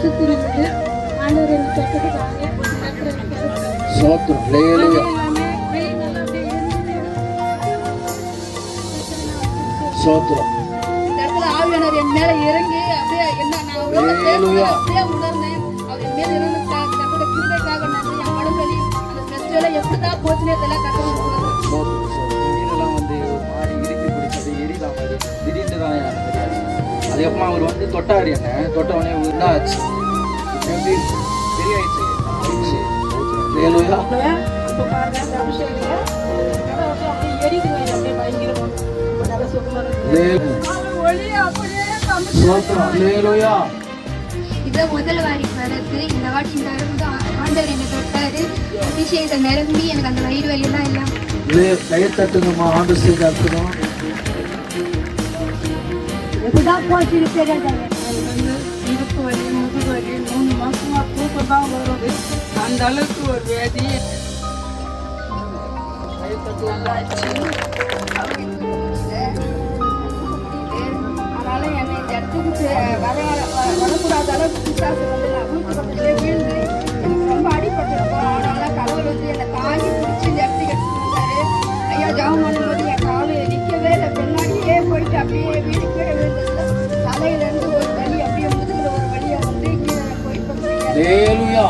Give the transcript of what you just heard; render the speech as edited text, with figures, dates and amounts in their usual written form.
சுத்திருந்தது. ஆண்டவர் என்னை தொட்டதுக்காக சோத்திரம். ஹல்லேலூயா. சோத்திரம். இந்த இடத்துல ஆவியானவர் என் மேல இறங்கி அப்படியே என்ன நான் அப்படியே உணர்ந்தேன். அவர் என் மேல இறங்க கர்த்தரோட கிருபைக்காக நன்றி. என் உடம்பு வலி அந்த ஃபெஸ்டிவல் எப்படிதான் போச்சுனே தெரியல. கர்த்தரோட மீனெல்லாம் வந்து ஒரு மாதிரி இறுக்கி பிடிச்சது எரியலாம் மாதிரி திடீர்னு தான் எனக்கு தெரியாது. அதுக்கப்புறமா அவர் வந்து தொட்டார், என்ன தொட்ட உடனே என்ன ஆச்சு, எப்படி சரியாயிடுச்சு. ஹல்லேலூயா. இப்போ பாருங்க இந்த அபிஷேகத்துல அப்படியே எரியுது, அப்படியே பயங்கரமா நல்ல சுகமா இருக்கு. ஒளி அப்படியே சோத்திரம். ஹல்லேலூயா. இதை முதல் வாரிக்கு வரது இந்த வாட்டி இந்த வரும்போது ஆண்டவர் என்னை தொட்டாரு. அபிஷேகத்தை நிரம்பி எனக்கு அந்த வயிறு வலியெல்லாம் எல்லாம் கை தட்டுங்கம்மா. ஆண்டு செய்த அற்புதம். எப்படிதான் போச்சு தெரியாது. இடுப்பு வலி, முதுகு வலி 3 மாசமா தூக்கம் தான் வருது. அந்த அளவுக்கு ஒரு வேதி. அதனால என்னை இந்த இடத்துக்கு வரக்கூடாத அளவுக்கு பிசாசு வந்து நான் வீட்டு பக்கத்துலேயே வீழ்ந்து எனக்கு ரொம்ப அடிபட்டிருக்கோம். அதனால கடவுள் வந்து என்னை தாங்கி பிடிச்சி இந்த இடத்துக்கு எடுத்துட்டு வந்தாரு. ஐயா ஜாபம் பண்ணும்போது என் காலு நிற்கவே இல்லை. பின்னாடியே போயிட்டு அப்படியே வீடு கீழே விழுந்தது. தலையிலேருந்து ஒரு வலி, அப்படியே முதுகுல ஒரு வழியாக வந்து கீழே போயிட்டு ஹல்லேலூயா.